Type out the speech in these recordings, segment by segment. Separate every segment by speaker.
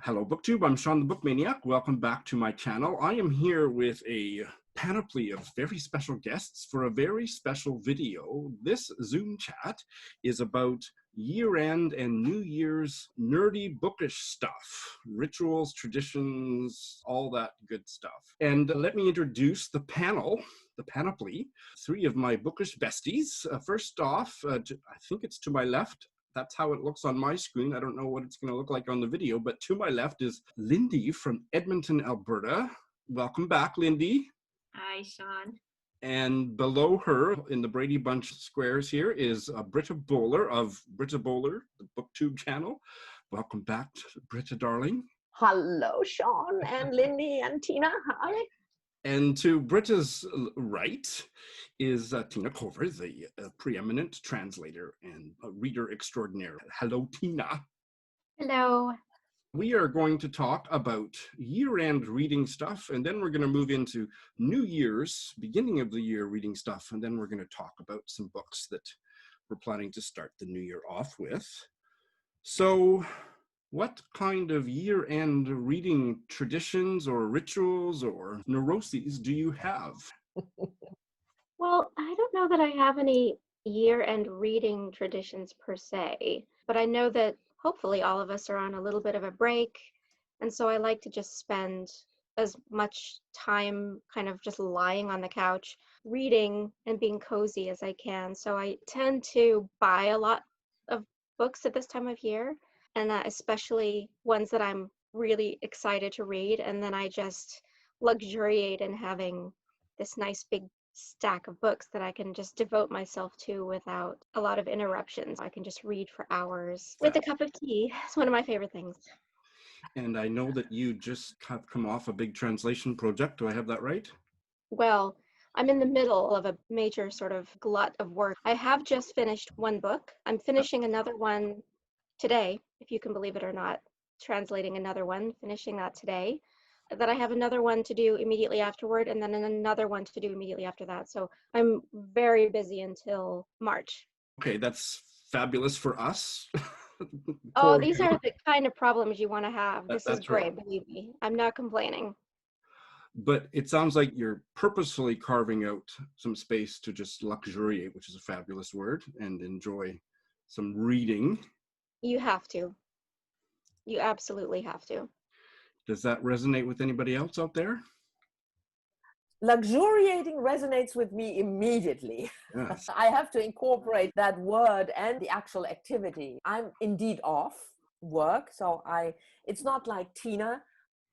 Speaker 1: Hello, BookTube. I'm Shawn the Book Maniac. Welcome back to my channel. I am here with a panoply of very special guests for a very special video. This Zoom chat is about year-end and New Year's nerdy bookish stuff, rituals, traditions, all that good stuff. And let me introduce the panel, the panoply, three of my bookish besties. First off, I think it's to my left. That's how it looks on my screen. I don't know what it's going to look like on the video, but to my left is Lindy from Edmonton, Alberta. Welcome back, Lindy.
Speaker 2: Hi, Shawn.
Speaker 1: And below her in the Brady Bunch squares here is Britta Bowler of Britta Bowler, the BookTube channel. Welcome back, Britta, darling.
Speaker 3: Hello, Shawn and Lindy and Tina. Hi.
Speaker 1: And to Britta's right is Tina Cover, the preeminent translator and reader extraordinaire. Hello, Tina.
Speaker 2: Hello.
Speaker 1: We are going to talk about year-end reading stuff, and then we're going to move into New Year's, beginning of the year reading stuff, and then we're going to talk about some books that we're planning to start the new year off with. So, what kind of year-end reading traditions or rituals or neuroses do you have?
Speaker 2: Well, I don't know that I have any year-end reading traditions per se, but I know that hopefully all of us are on a little bit of a break, and so I like to just spend as much time kind of just lying on the couch, reading and being cozy as I can. So I tend to buy a lot of books at this time of year, and especially ones that I'm really excited to read, and then I just luxuriate in having this nice big stack of books that I can just devote myself to without a lot of interruptions. I can just read for hours with a cup of tea. It's one of my favorite things.
Speaker 1: And I know that you just have come off a big translation project. Do I have that right?
Speaker 2: Well, I'm in the middle of a major sort of glut of work. I have just finished one book. I'm finishing another one today, if you can believe it or not, translating another one, finishing that today. Then I have another one to do immediately afterward, and then another one to do immediately after that. So I'm very busy until March.
Speaker 1: Okay, that's fabulous for us.
Speaker 2: Oh, these are the kind of problems you want to have. This is
Speaker 1: That's
Speaker 2: great,
Speaker 1: right.
Speaker 2: believe me. I'm not complaining.
Speaker 1: But it sounds like you're purposefully carving out some space to just luxuriate, which is a fabulous word, and enjoy some reading.
Speaker 2: You have to. You absolutely have to.
Speaker 1: Does that resonate with anybody else out there?
Speaker 3: Luxuriating resonates with me immediately.
Speaker 1: Yes.
Speaker 3: I have to incorporate that word and the actual activity. I'm indeed off work, so it's not like Tina.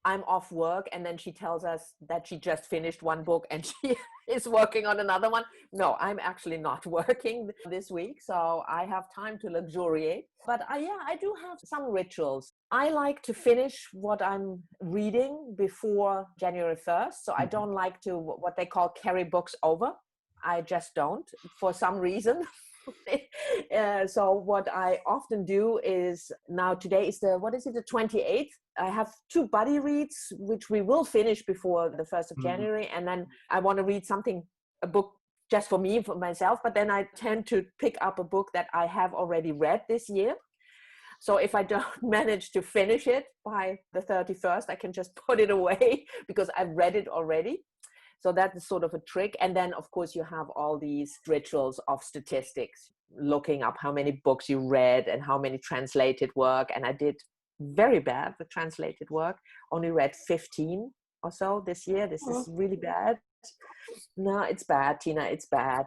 Speaker 3: I'm off work and then she tells us that she just finished one book and she is working on another one. No, I'm actually not working this week, so I have time to luxuriate. But I do have some rituals. I like to finish what I'm reading before January 1st, so I don't like to, what they call, carry books over. I just don't, for some reason. So what I often do is, now today is the 28th. I have two buddy reads, which we will finish before the 1st of January. And then I want to read a book just for me, for myself. But then I tend to pick up a book that I have already read this year. So if I don't manage to finish it by the 31st, I can just put it away because I've read it already. So that is sort of a trick. And then, of course, you have all these rituals of statistics, looking up how many books you read and how many translated work. And I did very bad with translated work. Only read 15 or so this year. This is really bad. No, it's bad, Tina. It's bad.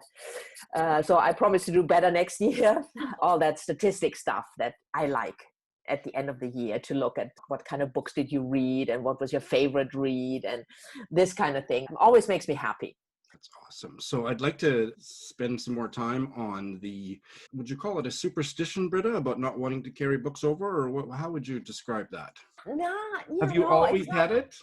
Speaker 3: So I promise to do better next year. All that statistic stuff that I like at the end of the year, to look at what kind of books did you read and what was your favorite read and this kind of thing. It always makes me happy.
Speaker 1: That's awesome. So I'd like to spend some more time on would you call it a superstition, Britta, about not wanting to carry books over, or how would you describe that? Have you always had it?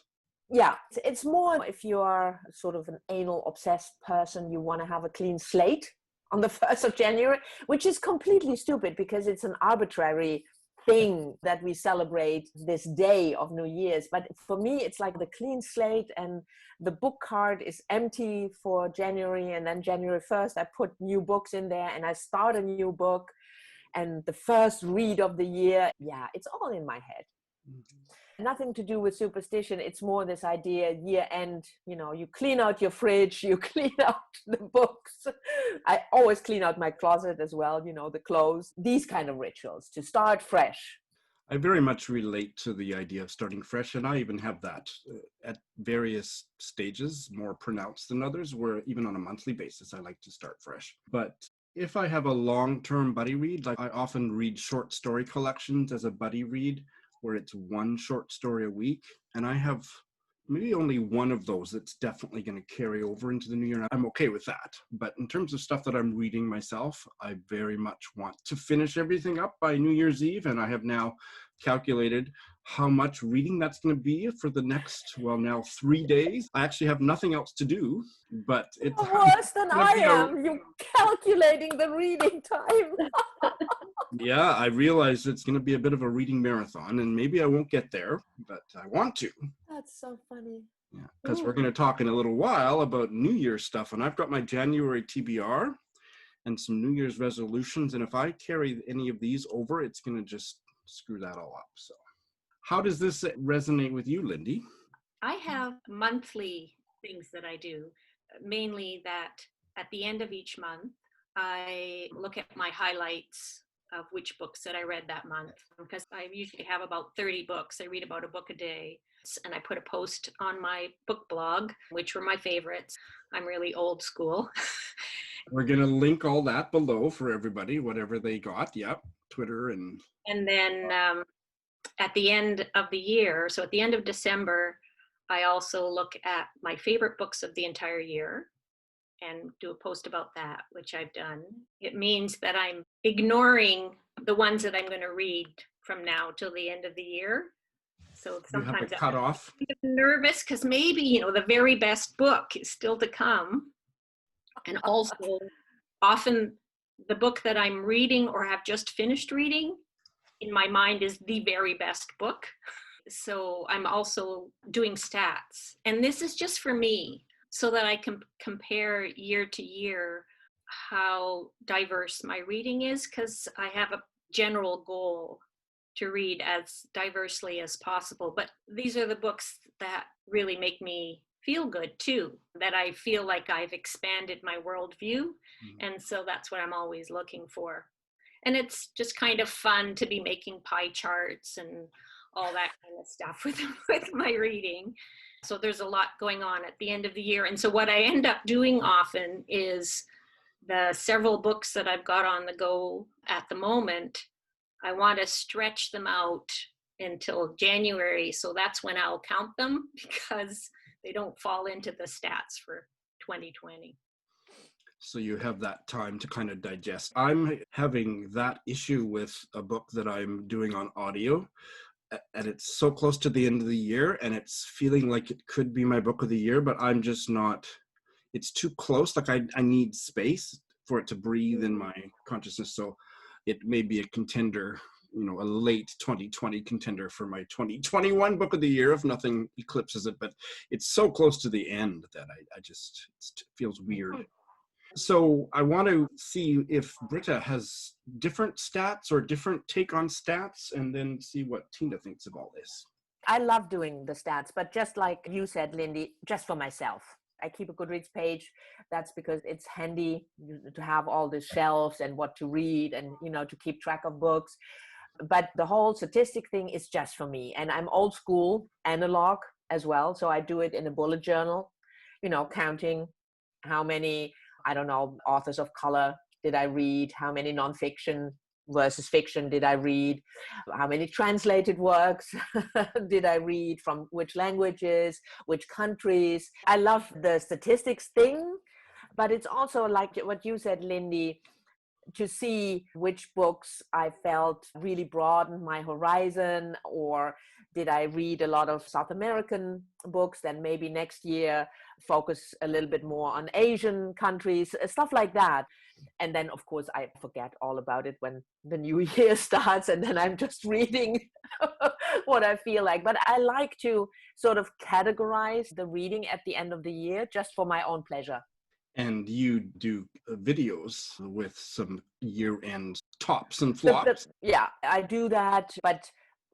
Speaker 3: Yeah, it's more if you are sort of an anal obsessed person, you want to have a clean slate on the 1st of January, which is completely stupid because it's an arbitrary thing that we celebrate this day of New Year's. But for me, it's like the clean slate, and the book card is empty for January, and then January 1st I put new books in there and I start a new book, and the first read of the year, it's all in my head. Nothing to do with superstition. It's more this idea, year end, you clean out your fridge, you clean out the books. I always clean out my closet as well, the clothes, these kind of rituals to start fresh.
Speaker 1: I very much relate to the idea of starting fresh, and I even have that at various stages, more pronounced than others, where even on a monthly basis, I like to start fresh. But if I have a long-term buddy read, like I often read short story collections as a buddy read, where it's one short story a week, and I have maybe only one of those that's definitely going to carry over into the new year. I'm okay with that. But in terms of stuff that I'm reading myself, I very much want to finish everything up by New Year's Eve. And I have now calculated how much reading that's going to be for the next, now 3 days. I actually have nothing else to do, but it's
Speaker 3: worse than I am. You're calculating the reading time.
Speaker 1: Yeah, I realize it's going to be a bit of a reading marathon, and maybe I won't get there, but I want to.
Speaker 3: That's so funny.
Speaker 1: Yeah, because we're going to talk in a little while about New Year's stuff, and I've got my January TBR and some New Year's resolutions, and if I carry any of these over, it's going to just screw that all up. So how does this resonate with you, Lindy?
Speaker 4: I have monthly things that I do, mainly that at the end of each month, I look at my highlights of which books that I read that month, because I usually have about 30 books. I read about a book a day, and I put a post on my book blog, which were my favorites. I'm really old school.
Speaker 1: We're going to link all that below for everybody, whatever they got. Yep, Twitter and
Speaker 4: then at the end of the year, so at the end of December, I also look at my favorite books of the entire year and do a post about that, which I've done. It means that I'm ignoring the ones that I'm going to read from now till the end of the year. So sometimes
Speaker 1: cut off.
Speaker 4: I'm nervous because maybe, the very best book is still to come. And also often the book that I'm reading or have just finished reading in my mind is the very best book. So I'm also doing stats. And this is just for me, so that I can compare year to year how diverse my reading is, because I have a general goal to read as diversely as possible. But these are the books that really make me feel good too, that I feel like I've expanded my worldview. And so that's what I'm always looking for. And it's just kind of fun to be making pie charts and all that kind of stuff with my reading. So there's a lot going on at the end of the year. And so what I end up doing often is the several books that I've got on the go at the moment, I want to stretch them out until January. So that's when I'll count them, because they don't fall into the stats for 2020.
Speaker 1: So you have that time to kind of digest. I'm having that issue with a book that I'm doing on audio, and it's so close to the end of the year, and it's feeling like it could be my book of the year, but I'm just not, it's too close. Like I need space for it to breathe in my consciousness. So it may be a contender, a late 2020 contender for my 2021 book of the year if nothing eclipses it, but it's so close to the end that I just, it feels weird. So I want to see if Britta has different stats or different take on stats, and then see what Tina thinks of all this.
Speaker 3: I love doing the stats, but just like you said, Lindy, just for myself. I keep a Goodreads page. That's because it's handy to have all the shelves and what to read and, to keep track of books. But the whole statistic thing is just for me. And I'm old school, analog as well. So I do it in a bullet journal, counting how many, authors of color did I read? How many nonfiction versus fiction did I read? How many translated works did I read, from which languages, which countries? I love the statistics thing, but it's also like what you said, Lindy, to see which books I felt really broadened my horizon, or did I read a lot of South American books, then maybe next year focus a little bit more on Asian countries, stuff like that. And then, of course, I forget all about it when the new year starts, and then I'm just reading what I feel like. But I like to sort of categorize the reading at the end of the year just for my own pleasure.
Speaker 1: And you do videos with some year-end tops and flops.
Speaker 3: Yeah, I do that, but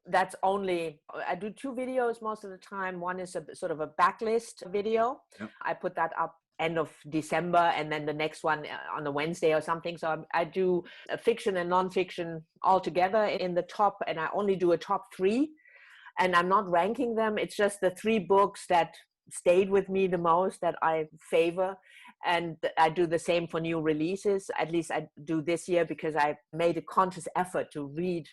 Speaker 3: that's only, I do 2 videos most of the time. One is a sort of a backlist video.
Speaker 1: Yep.
Speaker 3: I put that up end of December, and then the next one on a Wednesday or something. So I do fiction and nonfiction all together in the top, and I only do a top 3, and I'm not ranking them. It's just the 3 books that stayed with me the most, that I favor. And I do the same for new releases. At least I do this year, because I made a conscious effort to read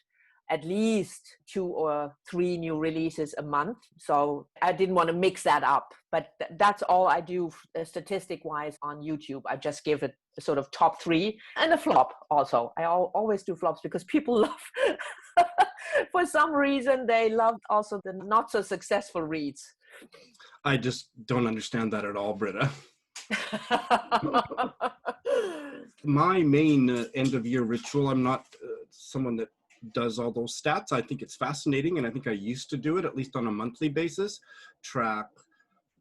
Speaker 3: at least 2 or 3 new releases a month. So I didn't want to mix that up, but that's all I do statistic wise on YouTube. I just give it a sort of top 3 and a flop also. I always do flops because people love, for some reason, they love also the not so successful reads.
Speaker 1: I just don't understand that at all, Britta. My main end of year ritual, I'm not someone that does all those stats. I think it's fascinating, and I think I used to do it at least on a monthly basis, track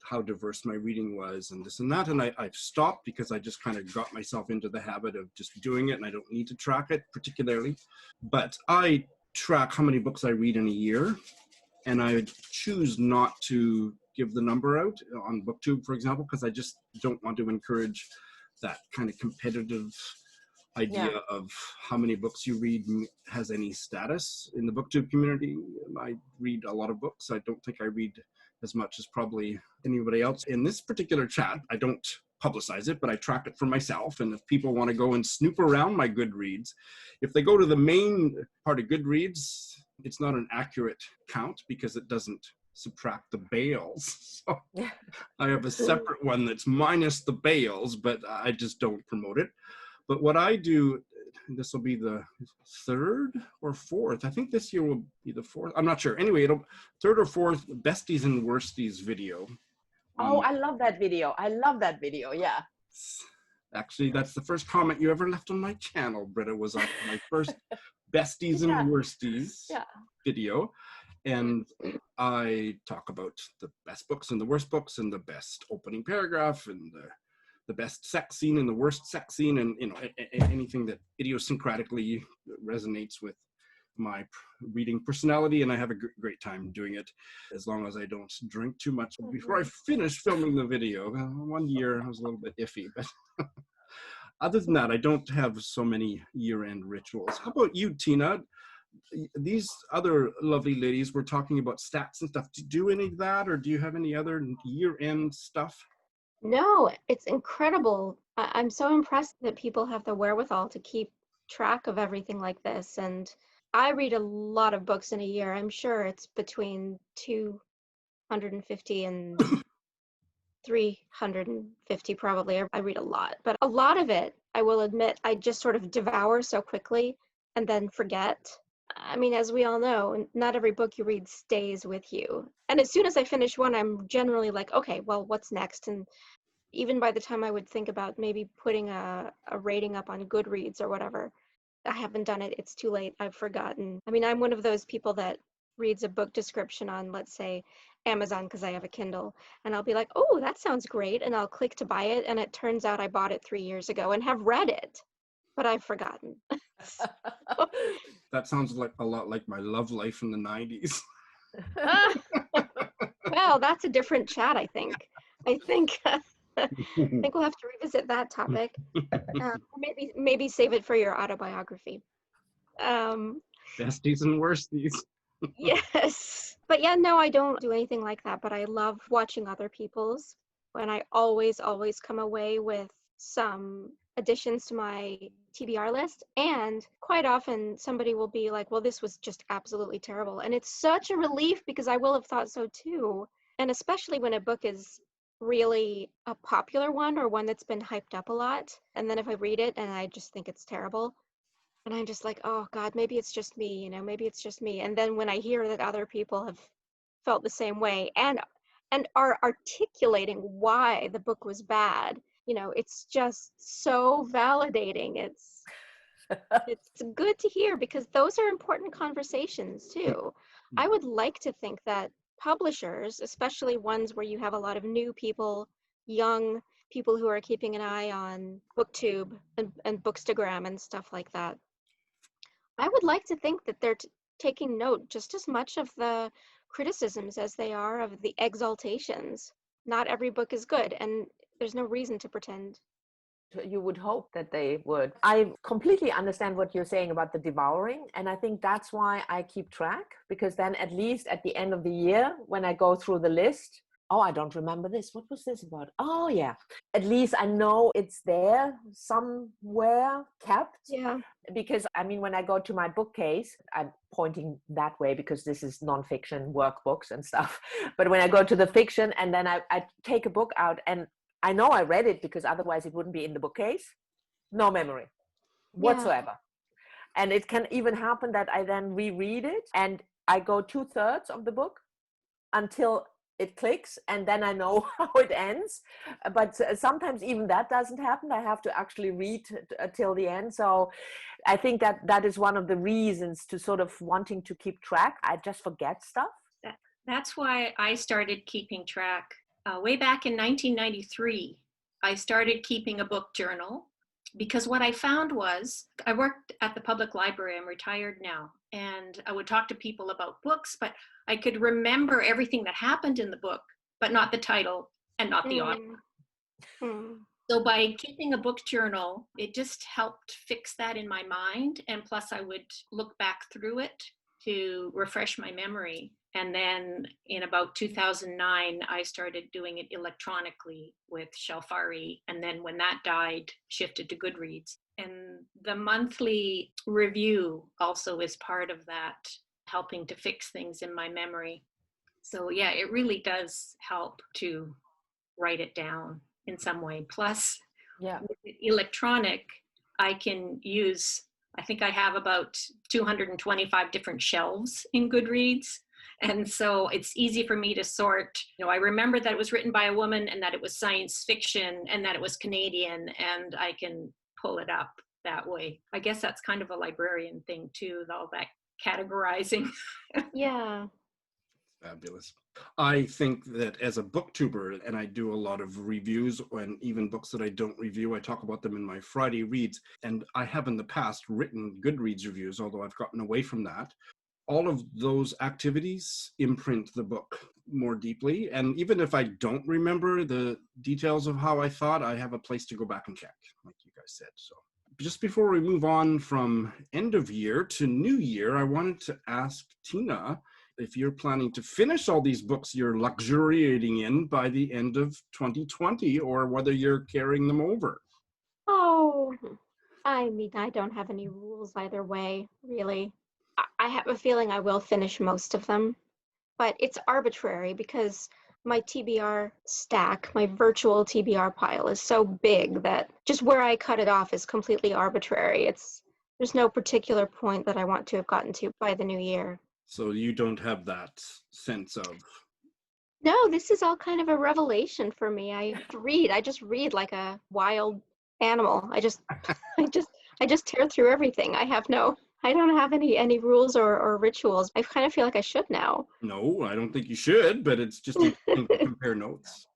Speaker 1: how diverse my reading was and this and that, and I've stopped because I just kind of got myself into the habit of just doing it, and I don't need to track it particularly. But I track how many books I read in a year, and I choose not to give the number out on BookTube, for example, because I just don't want to encourage that kind of competitive idea of how many books you read has any status in the BookTube community. I read a lot of books. I don't think I read as much as probably anybody else. In this particular chat, I don't publicize it, but I track it for myself. And if people want to go and snoop around my Goodreads, if they go to the main part of Goodreads, it's not an accurate count because it doesn't subtract the bales. So I have a separate one that's minus the bales, but I just don't promote it. But what I do, this will be the 3rd or 4th. I think this year will be the 4th. I'm not sure. Anyway, it'll 3rd or 4th Besties and Worsties video.
Speaker 3: Oh, I love that video. I love that video. Yeah.
Speaker 1: Actually, that's the first comment you ever left on my channel, Britta, was on my first Besties and Worsties video. And I talk about the best books and the worst books and the best opening paragraph and the best sex scene and the worst sex scene, and anything that idiosyncratically resonates with my reading personality. And I have a great time doing it, as long as I don't drink too much before I finish filming the video. One year I was a little bit iffy, but other than that, I don't have so many year-end rituals. How about you, Tina? These other lovely ladies were talking about stats and stuff. Do you do any of that, or do you have any other year-end stuff?
Speaker 2: No, it's incredible. I'm so impressed that people have the wherewithal to keep track of everything like this. And I read a lot of books in a year. I'm sure it's between 250 and 350 probably. I read a lot, but a lot of it, I will admit, I just sort of devour so quickly and then forget. I mean, as we all know, not every book you read stays with you. And as soon as I finish one, I'm generally like, okay, well, what's next? And even by the time I would think about maybe putting a rating up on Goodreads or whatever, I haven't done it. It's too late. I've forgotten. I mean, I'm one of those people that reads a book description on, let's say, Amazon, because I have a Kindle, and I'll be like, oh, that sounds great. And I'll click to buy it. And it turns out I bought it 3 years ago and have read it, but I've forgotten.
Speaker 1: That sounds like a lot like my love life in the 90s.
Speaker 2: Well, that's a different chat, I think. I think we'll have to revisit that topic. Maybe save it for your autobiography.
Speaker 1: Besties and worsties.
Speaker 2: Yes. But yeah, no, I don't do anything like that, but I love watching other people's, and I always come away with some additions to my TBR list. And quite often somebody will be like, well, this was just absolutely terrible. And it's such a relief because I will have thought so too. And especially when a book is really a popular one or one that's been hyped up a lot. And then if I read it and I just think it's terrible, and I'm just like, oh God, maybe it's just me, maybe it's just me. And then when I hear that other people have felt the same way and are articulating why the book was bad, it's just so validating. It's good to hear, because those are important conversations too. I would like to think that publishers, especially ones where you have a lot of new people, young people who are keeping an eye on BookTube and Bookstagram and stuff like that, I would like to think that they're taking note just as much of the criticisms as they are of the exaltations. Not every book is good, and there's no reason to pretend.
Speaker 3: You would hope that they would. I completely understand what you're saying about the devouring. And I think that's why I keep track, because then at least at the end of the year, when I go through the list, oh, I don't remember this. What was this about? Oh, yeah. At least I know it's there somewhere kept.
Speaker 2: Yeah.
Speaker 3: Because I mean, when I go to my bookcase, I'm pointing that way because this is nonfiction workbooks and stuff. But when I go to the fiction and then I take a book out and I know I read it because otherwise it wouldn't be in the bookcase. No memory whatsoever. Yeah. And it can even happen that I then reread it and I go 2/3 of the book until it clicks and then I know how it ends. But sometimes even that doesn't happen. I have to actually read till the end. So I think that is one of the reasons to sort of wanting to keep track. I just forget stuff.
Speaker 4: That's why I started keeping track. Way back in 1993, I started keeping a book journal because what I found was I worked at the public library. I'm retired now. And I would talk to people about books, but I could remember everything that happened in the book, but not the title and not the author. So by keeping a book journal, it just helped fix that in my mind. And plus I would look back through it to refresh my memory. And then in about 2009, I started doing it electronically with Shelfari. And then when that died, shifted to Goodreads. And the monthly review also is part of that, helping to fix things in my memory. So yeah, it really does help to write it down in some way. Plus, with electronic, I can use, I think I have about 225 different shelves in Goodreads. And so it's easy for me to sort. You know, I remember that it was written by a woman and that it was science fiction and that it was Canadian, and I can pull it up that way. I guess that's kind of a librarian thing too, all that categorizing.
Speaker 2: Yeah.
Speaker 1: Fabulous. I think that as a booktuber, and I do a lot of reviews, and even books that I don't review, I talk about them in my Friday reads, and I have in the past written Goodreads reviews, although I've gotten away from that. All of those activities imprint the book more deeply, and even if I don't remember the details of how I thought, I have a place to go back and check, like you guys said. So just before we move on from end of year to new year, I wanted to ask Tina if you're planning to finish all these books you're luxuriating in by the end of 2020, or whether you're carrying them over.
Speaker 2: Oh, I mean, I don't have any rules either way, really. I have a feeling I will finish most of them, but it's arbitrary because my TBR stack, my virtual TBR pile is so big that just where I cut it off is completely arbitrary. There's no particular point that I want to have gotten to by the new year.
Speaker 1: So you don't have that sense of...
Speaker 2: No, this is all kind of a revelation for me. I just read like a wild animal. I just tear through everything. I don't have any rules or rituals. I kind of feel like I should now.
Speaker 1: No, I don't think you should, but it's just interesting to compare notes.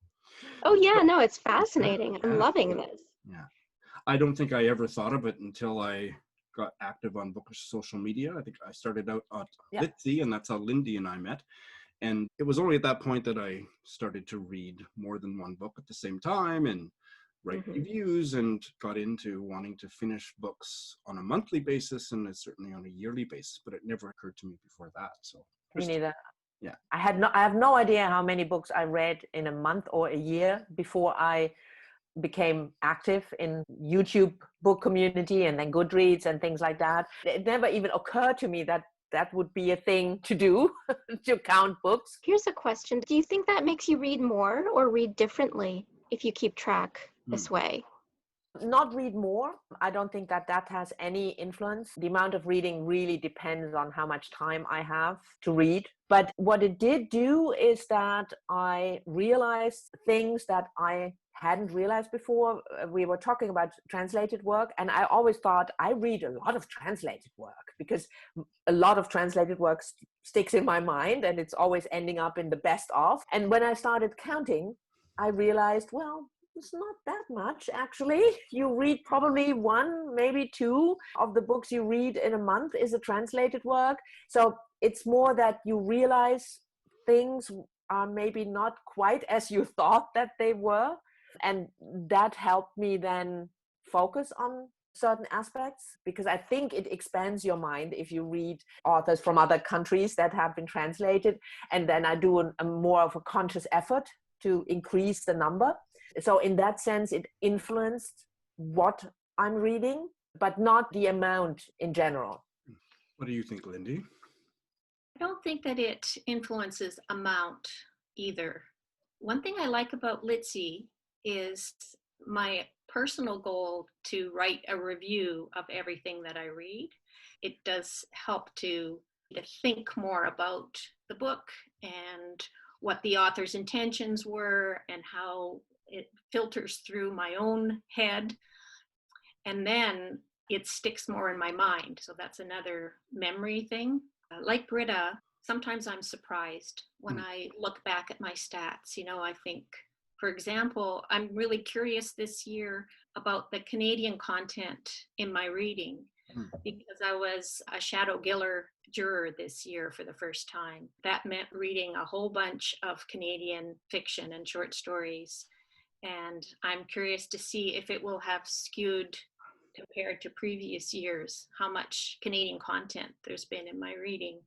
Speaker 2: Oh yeah, no, it's fascinating. I'm loving this.
Speaker 1: Yeah. I don't think I ever thought of it until I got active on Bookish social media. I think I started out on Litzy, and that's how Lindy and I met. And it was only at that point that I started to read more than one book at the same time and write reviews, and got into wanting to finish books on a monthly basis and certainly on a yearly basis, but it never occurred to me before that. So
Speaker 3: me neither.
Speaker 1: Yeah.
Speaker 3: I have no idea how many books I read in a month or a year before I became active in YouTube book community and then Goodreads and things like that. It never even occurred to me that that would be a thing to do, to count books.
Speaker 2: Here's a question. Do you think that makes you read more or read differently if you keep track this way?
Speaker 3: Not read more. I don't think that has any influence. The amount of reading really depends on how much time I have to read. But what it did do is that I realized things that I hadn't realized before. We were talking about translated work, and I always thought I read a lot of translated work because a lot of translated work sticks in my mind, and it's always ending up in the best of. And when I started counting, I realized, well, It's not that much, actually. You read probably one, maybe two of the books you read in a month is a translated work. So it's more that you realize things are maybe not quite as you thought that they were. And that helped me then focus on certain aspects, because I think it expands your mind if you read authors from other countries that have been translated. And then I do a more of a conscious effort to increase the number. So in that sense, it influenced what I'm reading, but not the amount in general.
Speaker 1: What do you think, Lindy?
Speaker 4: I don't think that it influences amount either. One thing I like about Litzy is my personal goal to write a review of everything that I read. It does help to think more about the book and what the author's intentions were and how it filters through my own head. And then it sticks more in my mind. So that's another memory thing. Like Britta, sometimes I'm surprised when I look back at my stats. I think, for example, I'm really curious this year about the Canadian content in my reading because I was a Shadow Giller juror this year for the first time. That meant reading a whole bunch of Canadian fiction and short stories. And I'm curious to see if it will have skewed compared to previous years, how much Canadian content there's been in my reading.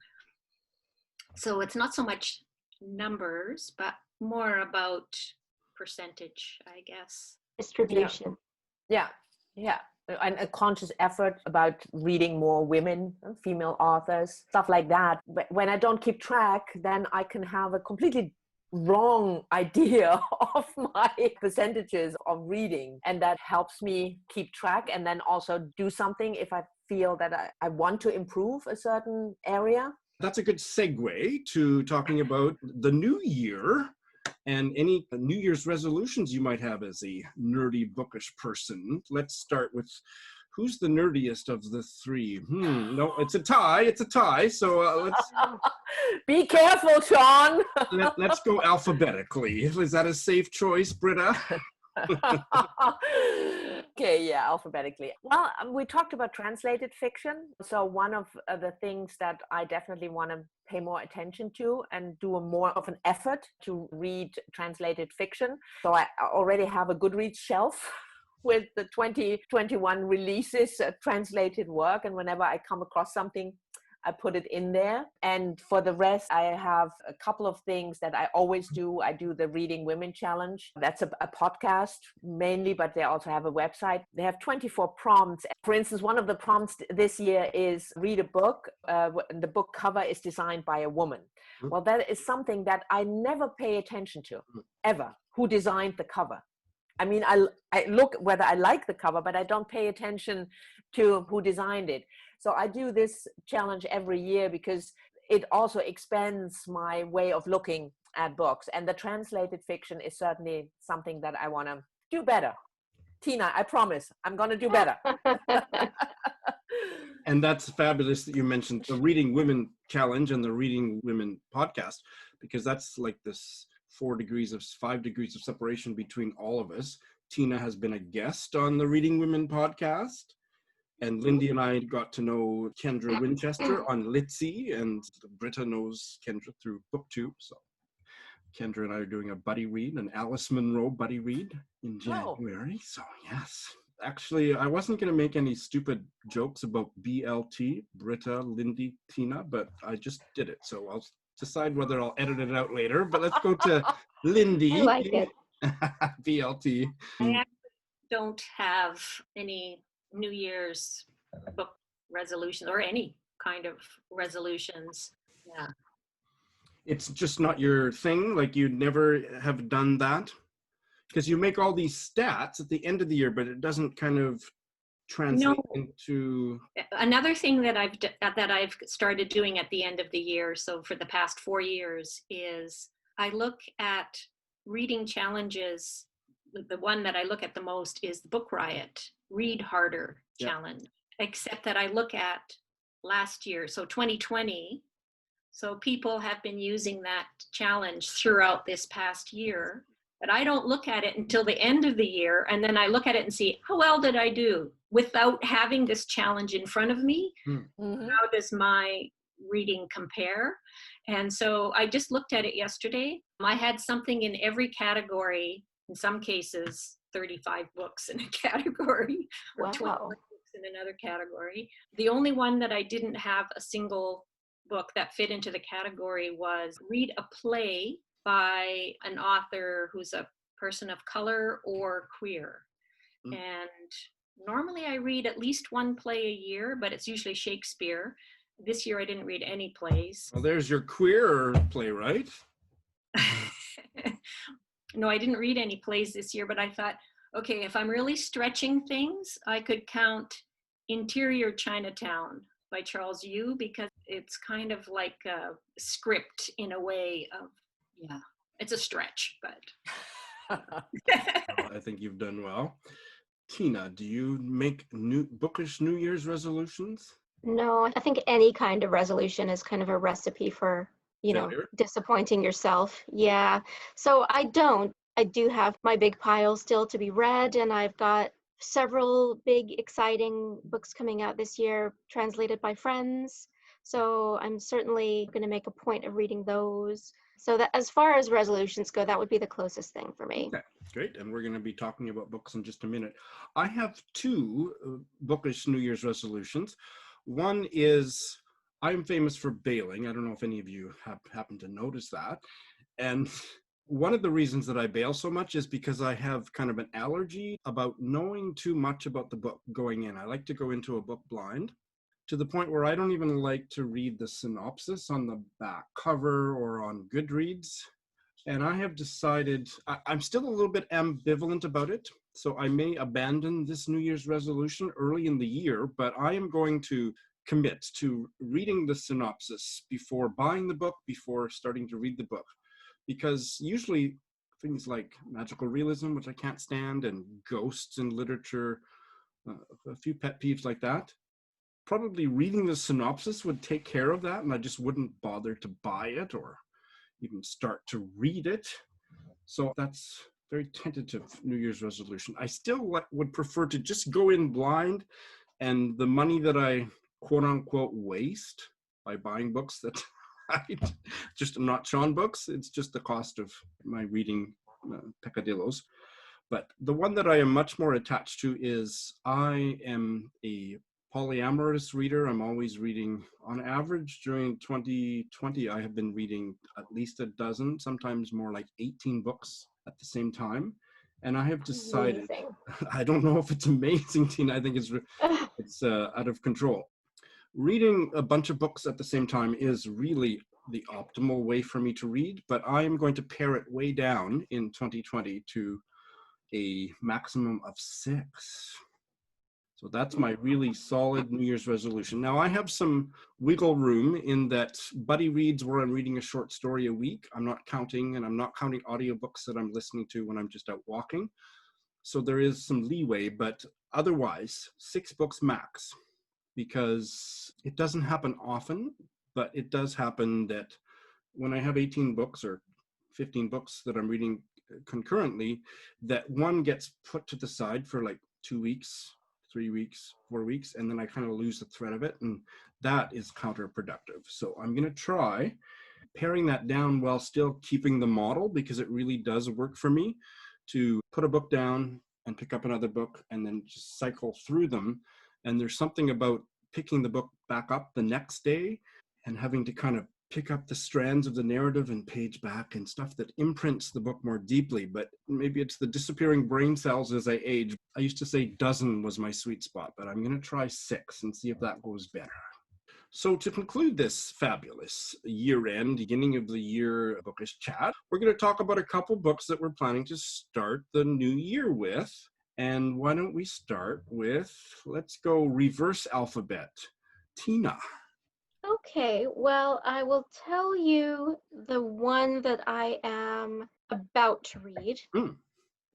Speaker 4: So it's not so much numbers, but more about percentage, I guess.
Speaker 2: Distribution.
Speaker 3: Yeah. And a conscious effort about reading more women, female authors, stuff like that. But when I don't keep track, then I can have a completely wrong idea of my percentages of reading. And that helps me keep track and then also do something if I feel that I want to improve a certain area.
Speaker 1: That's a good segue to talking about the new year and any New Year's resolutions you might have as a nerdy, bookish person. Let's start with who's the nerdiest of the three? No, it's a tie. It's a tie. So let's
Speaker 3: be careful, Shawn.
Speaker 1: let's go alphabetically. Is that a safe choice, Britta?
Speaker 3: Okay, yeah, alphabetically. Well, we talked about translated fiction. So one of the things that I definitely want to pay more attention to and do more of an effort to read translated fiction. So I already have a Goodreads shelf with the 2021 releases, translated work. And whenever I come across something, I put it in there. And for the rest, I have a couple of things that I always do. I do the Reading Women Challenge. That's a podcast mainly, but they also have a website. They have 24 prompts. For instance, one of the prompts this year is read a book. The book cover is designed by a woman. Well, that is something that I never pay attention to, ever. Who designed the cover? I mean, I look whether I like the cover, but I don't pay attention to who designed it. So I do this challenge every year because it also expands my way of looking at books. And the translated fiction is certainly something that I want to do better. Tina, I promise, I'm going to do better.
Speaker 1: And that's fabulous that you mentioned the Reading Women Challenge and the Reading Women podcast, because that's like this 5 degrees of separation between all of us. Tina has been a guest on the Reading Women podcast, and Lindy and I got to know Kendra Winchester on Litzy, and Britta knows Kendra through BookTube. So Kendra and I are doing a buddy read, an Alice Munro buddy read in January. So yes. Actually, I wasn't going to make any stupid jokes about BLT, Britta, Lindy, Tina, but I just did it. So I'll decide whether I'll edit it out later. But let's go to Lindy.
Speaker 2: I like it.
Speaker 1: BLT.
Speaker 4: I actually don't have any New Year's book resolutions or any kind of resolutions. Yeah.
Speaker 1: It's just not your thing? Like you never have done that? Because you make all these stats at the end of the year, but it doesn't kind of translate into...
Speaker 4: Another thing that I've started doing at the end of the year, so for the past 4 years, is I look at reading challenges. The one that I look at the most is the Book Riot Read Harder Challenge, except that I look at last year, so 2020. So people have been using that challenge throughout this past year. But I don't look at it until the end of the year. And then I look at it and see, how well did I do without having this challenge in front of me?
Speaker 3: Mm-hmm.
Speaker 4: How does my reading compare? And so I just looked at it yesterday. I had something in every category, in some cases, 35 books in a category or 20
Speaker 2: Wow.
Speaker 4: books in another category. The only one that I didn't have a single book that fit into the category was read a play by an author who's a person of color or queer. And normally I read at least one play a year, but it's usually Shakespeare. This year I didn't read any plays.
Speaker 1: Well, there's your queer playwright.
Speaker 4: No, I didn't read any plays this year, but I thought, okay, if I'm really stretching things, I could count Interior Chinatown by Charles Yu, because it's kind of like a script in a way of, yeah, it's a stretch, but.
Speaker 1: I think you've done well. Tina, do you make bookish New Year's resolutions?
Speaker 2: No, I think any kind of resolution is kind of a recipe for,
Speaker 1: Failure?
Speaker 2: disappointing yourself. Yeah. So I don't. I do have my big pile still to be read, and I've got several big, exciting books coming out this year, translated by friends. So I'm certainly going to make a point of reading those. So that, as far as resolutions go, that would be the closest thing for me.
Speaker 1: Okay, great. And we're going to be talking about books in just a minute. I have two bookish New Year's resolutions. One is I'm famous for bailing. I don't know if any of you have happened to notice that. And one of the reasons that I bail so much is because I have kind of an allergy about knowing too much about the book going in. I like to go into a book blind, to the point where I don't even like to read the synopsis on the back cover or on Goodreads. And I have decided, I'm still a little bit ambivalent about it, so I may abandon this New Year's resolution early in the year, but I am going to commit to reading the synopsis before buying the book, before starting to read the book. Because usually things like magical realism, which I can't stand, and ghosts in literature, a few pet peeves like that, probably reading the synopsis would take care of that, and I just wouldn't bother to buy it or even start to read it. So that's very tentative New Year's resolution. I still would prefer to just go in blind, and the money that I quote unquote waste by buying books that I just not Shawn books, it's just the cost of my reading peccadillos. But the one that I am much more attached to is I am a polyamorous reader. I'm always reading, on average during 2020, I have been reading at least a dozen, sometimes more like 18 books at the same time. And I have decided,
Speaker 2: Amazing.
Speaker 1: I don't know if it's amazing, Tina, I think it's out of control. Reading a bunch of books at the same time is really the optimal way for me to read, but I am going to pare it way down in 2020 to a maximum of 6. So that's my really solid New Year's resolution. Now I have some wiggle room in that buddy reads where I'm reading a short story a week. I'm not counting, and I'm not counting audiobooks that I'm listening to when I'm just out walking. So there is some leeway, but otherwise 6 books max, because it doesn't happen often, but it does happen that when I have 18 books or 15 books that I'm reading concurrently, that one gets put to the side for like 2 weeks, 3 weeks, 4 weeks, and then I kind of lose the thread of it, and that is counterproductive. So I'm going to try paring that down while still keeping the model, because it really does work for me to put a book down and pick up another book and then just cycle through them. And there's something about picking the book back up the next day and having to kind of pick up the strands of the narrative and page back and stuff that imprints the book more deeply. But maybe it's the disappearing brain cells as I age. I used to say dozen was my sweet spot, but I'm going to try 6 and see if that goes better. So to conclude this fabulous year-end, beginning of the year bookish chat, we're going to talk about a couple books that we're planning to start the new year with. And why don't we start with, let's go reverse alphabet. Tina.
Speaker 2: Okay, well, I will tell you the one that I am about to read,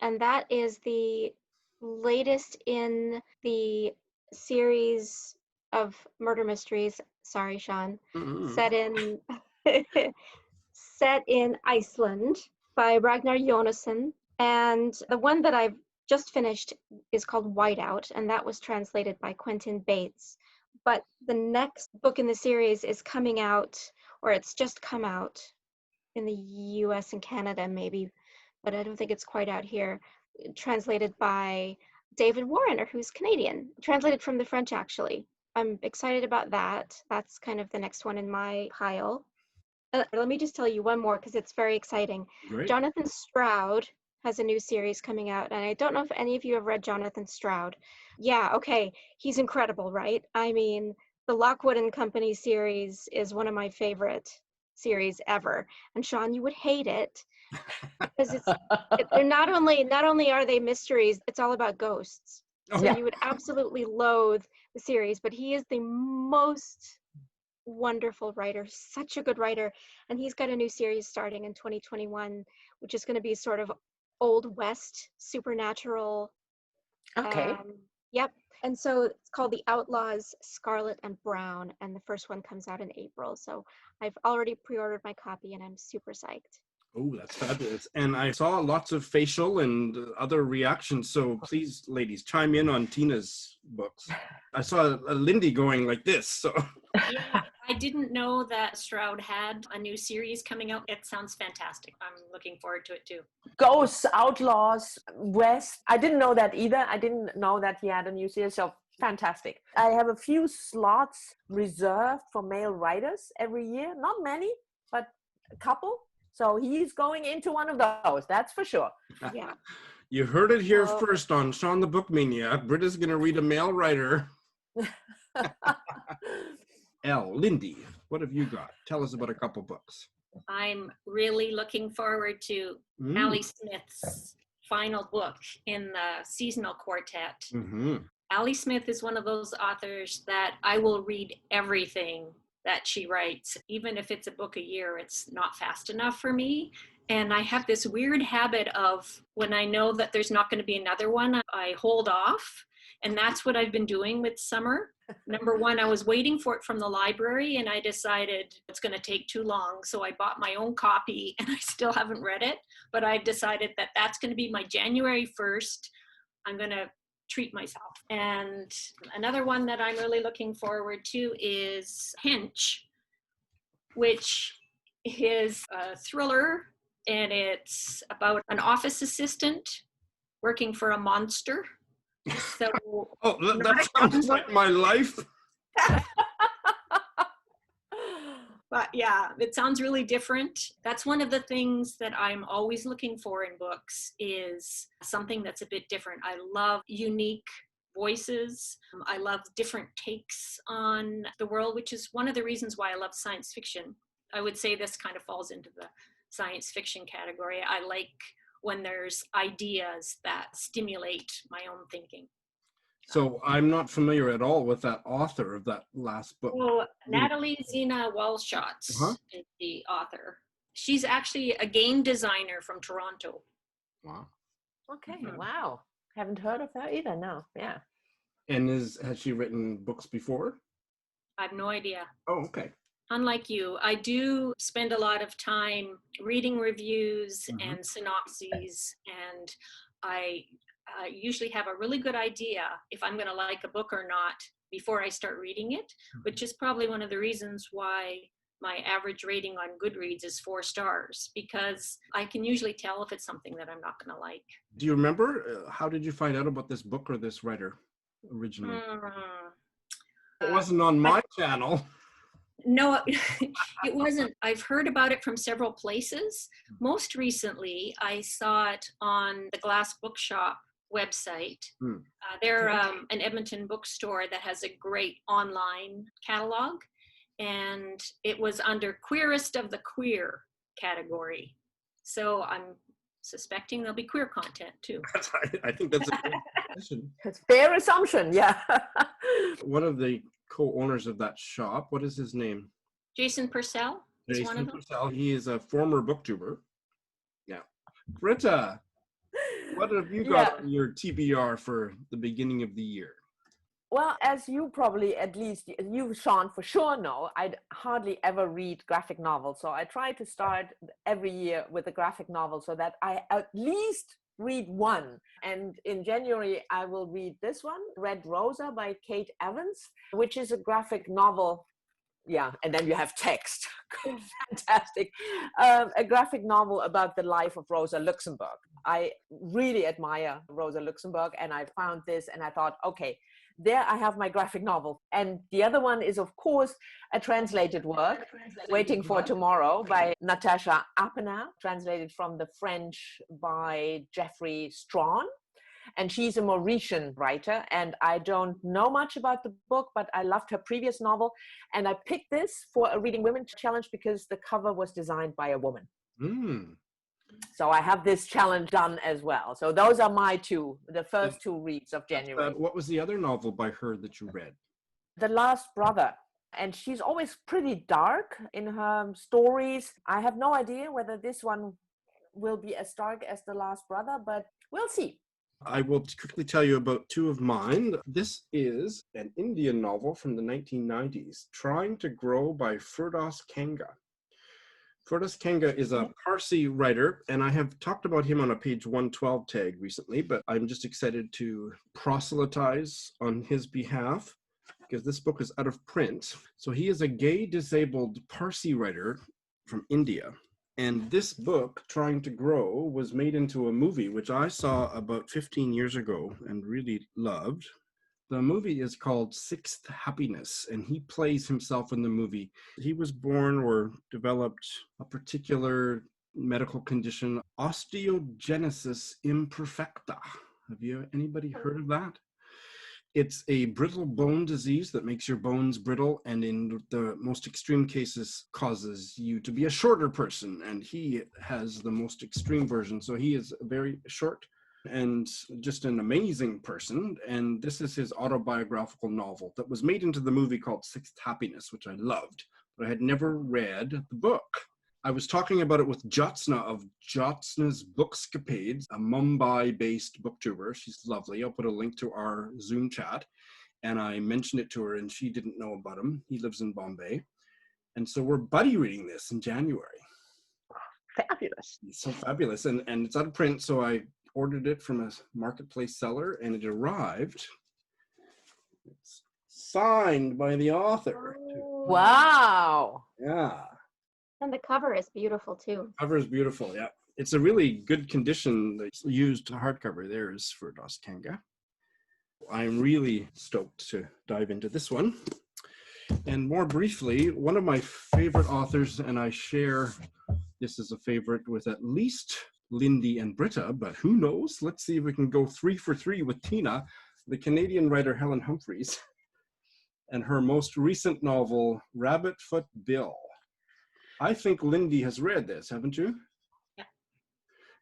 Speaker 2: and that is the latest in the series of murder mysteries. Sorry, Shawn. Set in set in Iceland. by Ragnar Jonasson. And the one that I've just finished is called Whiteout, and that was translated by Quentin Bates. But the next book in the series is coming out, or it's just come out in the US and Canada maybe, but I don't think it's quite out here, translated by David Warrener, who's Canadian, translated from the French actually. I'm excited about that. That's kind of the next one in my pile. Let me just tell you one more because it's very exciting.
Speaker 1: Great.
Speaker 2: Jonathan Stroud has a new series coming out, and I don't know if any of you have read Jonathan Stroud. Yeah, okay, he's incredible, right? I mean, the Lockwood and Company series is one of my favorite series ever. And Shawn, you would hate it because they're not only are they mysteries, it's all about ghosts.
Speaker 1: Oh,
Speaker 2: So
Speaker 3: yeah.
Speaker 2: you would absolutely loathe the series, but he is the most wonderful writer, such a good writer, and he's got a new series starting in 2021, which is going to be sort of Old West supernatural.
Speaker 3: Okay.
Speaker 2: Yep. And so it's called The Outlaws Scarlet and Brown, and the first one comes out in April. So I've already pre-ordered my copy, and I'm super psyched.
Speaker 1: Oh, that's fabulous. And I saw lots of facial and other reactions. So please, ladies, chime in on Tina's books. I saw Lindy going like this. So
Speaker 4: Yeah, I didn't know that Stroud had a new series coming out. It sounds fantastic. I'm looking forward to it too.
Speaker 3: Ghosts, Outlaws, West. I didn't know that either. I didn't know that he had a new series. So fantastic. I have a few slots reserved for male writers every year. Not many, but a couple. So he's going into one of those. That's for sure.
Speaker 2: Yeah.
Speaker 1: you heard it here
Speaker 2: So-
Speaker 1: first on Shawn the Book Maniac. Britta's going to read a male writer. Lindy, what have you got? Tell us about a couple books.
Speaker 4: I'm really looking forward to Allie Smith's final book in the seasonal quartet.
Speaker 1: Mm-hmm.
Speaker 4: Allie Smith is one of those authors that I will read everything that she writes. Even if it's a book a year, it's not fast enough for me. And I have this weird habit of when I know that there's not going to be another one, I hold off. And that's what I've been doing with summer. Number one, I was waiting for it from the library and I decided it's going to take too long. So I bought my own copy and I still haven't read it. But I've decided that that's going to be my January 1st. I'm going to treat myself. And another one that I'm really looking forward to is Hench, which is a thriller, and it's about an office assistant working for a monster. So
Speaker 1: that sounds like my life.
Speaker 4: But yeah, it sounds really different. That's one of the things that I'm always looking for in books, is something that's a bit different. I love unique voices. I love different takes on the world, which is one of the reasons why I love science fiction. I would say this kind of falls into the science fiction category. I like when there's ideas that stimulate my own thinking.
Speaker 1: So I'm not familiar at all with that author of that last book.
Speaker 4: So Natalie Zena Walshotz is the author. She's actually a game designer from Toronto.
Speaker 1: Wow.
Speaker 3: Okay, wow. Haven't heard of her either, no. Yeah.
Speaker 1: And has she written books before?
Speaker 4: I have no idea.
Speaker 1: Oh, okay.
Speaker 4: Unlike you, I do spend a lot of time reading reviews and synopses, and I usually have a really good idea if I'm going to like a book or not before I start reading it, which is probably one of the reasons why my average rating on Goodreads is 4 stars, because I can usually tell if it's something that I'm not going to like.
Speaker 1: Do you remember, how did you find out about this book or this writer originally? It wasn't on my channel.
Speaker 4: No, it wasn't. I've heard about it from several places. Most recently, I saw it on the Glass Bookshop website. They're an Edmonton bookstore that has a great online catalog, and it was under Queerest of the Queer category. So I'm suspecting there'll be queer content too.
Speaker 1: I think that's a good question.
Speaker 3: It's fair assumption, yeah.
Speaker 1: One of the co-owners of that shop, what is his name?
Speaker 4: Jason Purcell is one of them.
Speaker 1: Purcell. He is a former booktuber. Yeah. Britta, what have you got on your TBR for the beginning of the year?
Speaker 3: Well, as you probably, at least you, Shawn, for sure know, I hardly ever read graphic novels. So I try to start every year with a graphic novel so that I at least read one. And in January, I will read this one, Red Rosa by Kate Evans, which is a graphic novel. Yeah, and then you have text. Fantastic. A graphic novel about the life of Rosa Luxemburg. I really admire Rosa Luxemburg, and I found this and I thought, okay, there I have my graphic novel. And the other one is, of course, a translated work, Waiting for Tomorrow by Natasha Apena, translated from the French by Jeffrey Strawn. And she's a Mauritian writer, and I don't know much about the book, but I loved her previous novel. And I picked this for a Reading Women challenge because the cover was designed by a woman. So I have this challenge done as well. So those are my the first two reads of January.
Speaker 1: What was the other novel by her that you read?
Speaker 3: The Last Brother. And she's always pretty dark in her stories. I have no idea whether this one will be as dark as The Last Brother, but we'll see.
Speaker 1: I will quickly tell you about two of mine. This is an Indian novel from the 1990s, Trying to Grow by Firdaus Kanga. Firdaus Kanga is a Parsi writer, and I have talked about him on a page 112 tag recently, but I'm just excited to proselytize on his behalf because this book is out of print. So he is a gay disabled Parsi writer from India. And this book, Trying to Grow, was made into a movie, which I saw about 15 years ago and really loved. The movie is called Sixth Happiness, and he plays himself in the movie. He was born or developed a particular medical condition, osteogenesis imperfecta. Have anybody heard of that? It's a brittle bone disease that makes your bones brittle, and in the most extreme cases causes you to be a shorter person, and he has the most extreme version. So he is very short and just an amazing person, and this is his autobiographical novel that was made into the movie called Sixth Happiness, which I loved, but I had never read the book. I was talking about it with Jyotsna of Jyotsna's Bookscapades, a Mumbai-based booktuber. She's lovely. I'll put a link to our Zoom chat. And I mentioned it to her, and she didn't know about him. He lives in Bombay. And so we're buddy reading this in January.
Speaker 3: Fabulous.
Speaker 1: It's so fabulous. And it's out of print, so I ordered it from a marketplace seller, and it arrived. It's signed by the author.
Speaker 2: Oh.
Speaker 3: Wow.
Speaker 1: Yeah.
Speaker 2: And the cover is beautiful too.
Speaker 1: Cover is beautiful, yeah. It's a really good condition that's used hardcover. There is Firdaus Kanga. I'm really stoked to dive into this one. And more briefly, one of my favorite authors, and I share this as a favorite with at least Lindy and Britta, but who knows? Let's see if we can go 3 for 3 with Tina, the Canadian writer Helen Humphries, and her most recent novel, Rabbitfoot Bill. I think Lindy has read this, haven't you?
Speaker 4: Yeah.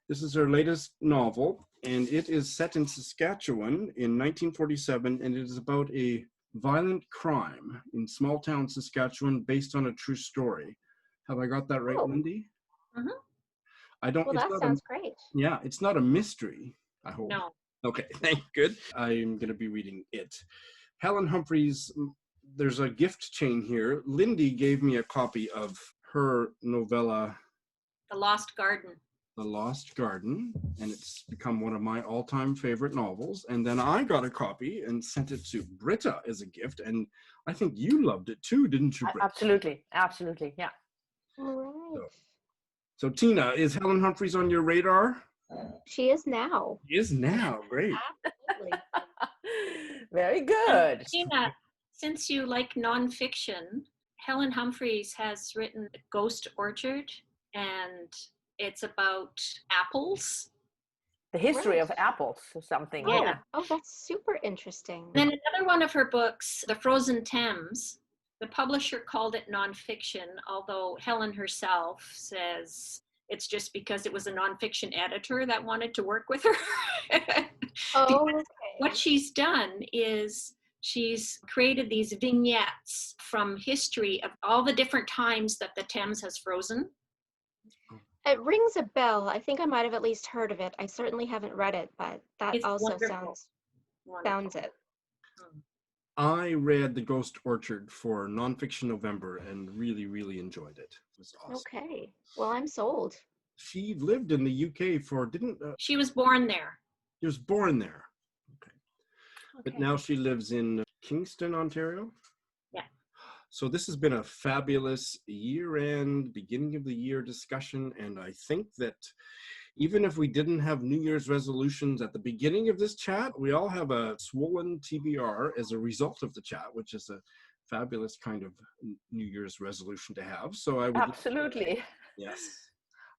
Speaker 1: This is her latest novel, and it is set in Saskatchewan in 1947, and it is about a violent crime in small town Saskatchewan based on a true story. Have I got that right, Lindy?
Speaker 4: Mm-hmm.
Speaker 1: I don't.
Speaker 2: Well, that sounds great.
Speaker 1: Yeah, it's not a mystery, I hope.
Speaker 4: No.
Speaker 1: Okay, good. I'm going to be reading it. Helen Humphries, there's a gift chain here. Lindy gave me a copy of her novella,
Speaker 4: The Lost Garden.
Speaker 1: The Lost Garden, and it's become one of my all-time favorite novels. And then I got a copy and sent it to Britta as a gift, and I think you loved it too, didn't you, Britta?
Speaker 3: Absolutely, yeah.
Speaker 2: All right.
Speaker 1: So Tina, is Helen Humphries on your radar?
Speaker 2: She is now.
Speaker 1: She is now, great.
Speaker 2: Absolutely.
Speaker 3: Very good.
Speaker 4: Tina, since you like nonfiction, Helen Humphries has written Ghost Orchard, and it's about apples.
Speaker 3: The history
Speaker 2: Right.
Speaker 3: of apples or something.
Speaker 2: Oh,
Speaker 3: Yeah.
Speaker 2: oh, that's super interesting.
Speaker 4: Then another one of her books, The Frozen Thames, the publisher called it nonfiction, although Helen herself says it's just because it was a nonfiction editor that wanted to work with her.
Speaker 2: Oh, okay.
Speaker 4: What she's done is she's created these vignettes from history of all the different times that the Thames has frozen.
Speaker 2: It rings a bell. I think I might have at least heard of it. I certainly haven't read it, but that
Speaker 4: It's
Speaker 2: also
Speaker 4: wonderful.
Speaker 2: sounds it.
Speaker 1: I read The Ghost Orchard for Nonfiction November and really, really enjoyed it. It was awesome.
Speaker 2: Okay. Well, I'm sold.
Speaker 1: She lived in the UK for,
Speaker 4: She was born there.
Speaker 1: she was born there. Okay. But
Speaker 3: Okay.
Speaker 1: now she lives in Kingston, Ontario.
Speaker 4: Yeah.
Speaker 1: So this has been a fabulous year-end, beginning of the year discussion. And I think that even if we didn't have New Year's resolutions at the beginning of this chat, we all have a swollen TBR as a result of the chat, which is a fabulous kind of New Year's resolution to have. So I would
Speaker 3: Absolutely.
Speaker 1: Yes.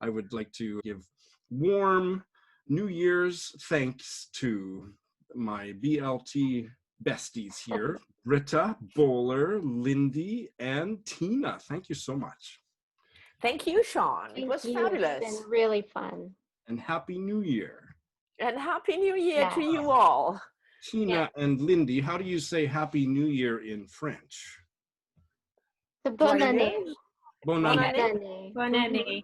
Speaker 1: I would like to give warm New Year's thanks to my BLT besties here, Britta, Bowler, Lindy, and Tina. Thank you so much.
Speaker 3: Thank you, Shawn. It
Speaker 2: Thank
Speaker 3: was
Speaker 2: you.
Speaker 3: fabulous.
Speaker 2: It's been really fun.
Speaker 1: And Happy New Year.
Speaker 3: And Happy New Year to
Speaker 2: Yes.
Speaker 3: you all.
Speaker 1: Tina and Lindy, how do you say Happy New Year in French?
Speaker 2: The bonne année.
Speaker 1: Bonne
Speaker 3: Bonne
Speaker 1: année.
Speaker 3: année.
Speaker 4: Bonne année.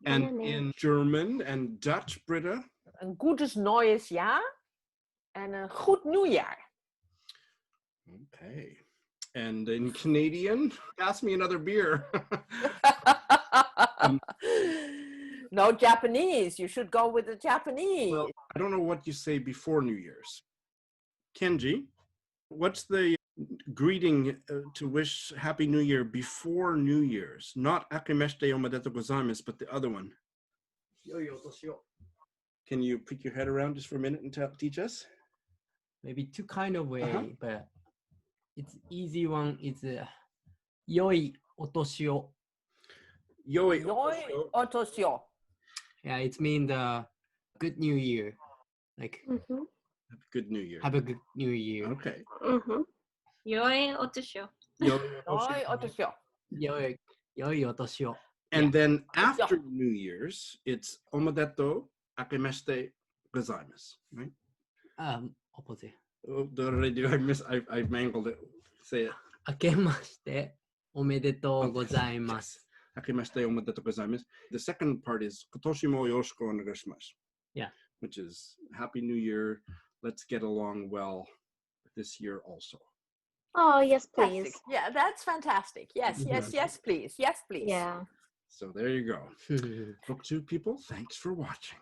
Speaker 1: And
Speaker 2: Bonne année.
Speaker 1: in German and Dutch, Britta?
Speaker 3: Een gutes neues jaar en een goed nieuwjaar.
Speaker 1: Okay. And in Canadian, pass me another beer.
Speaker 3: No Japanese. You should go with the Japanese.
Speaker 1: Well, I don't know what you say before New Year's. Kenji, what's the greeting to wish Happy New Year before New Year's? Not Akimeshite omedetou gozaimasu, but the other one. Can you pick your head around just for a minute and teach us?
Speaker 5: Maybe two kind of way,
Speaker 1: Uh-huh.
Speaker 5: but it's easy one is yoi otoshi o.
Speaker 1: Yoi.
Speaker 3: Yoi otosyo.
Speaker 5: Yeah, it means the good new year. Like
Speaker 2: Mhm.
Speaker 1: Good New Year.
Speaker 5: have a good new year.
Speaker 1: Okay.
Speaker 2: Mhm.
Speaker 4: Yoi otusho.
Speaker 3: Yoi otosyo.
Speaker 5: Yoi otoshi o.
Speaker 1: And then after New Year's, it's omedetou akimeshite gozaimasu, right?
Speaker 5: Opposite.
Speaker 1: Oh, I mangled it. Say it.
Speaker 5: 明けましておめでとうございます。
Speaker 1: Akimeshite omedetou gozaimasu. The second part is kotoshi mo yoroshiku onegaishimasu.
Speaker 5: Yeah.
Speaker 1: Which is Happy New Year. Let's get along well this year also.
Speaker 2: Oh, yes,
Speaker 3: Fantastic.
Speaker 2: please.
Speaker 3: Yeah, that's fantastic. Yes, yes, yes, please. Yes, please.
Speaker 2: Yeah.
Speaker 1: So there you go. Book 2 people, thanks for watching.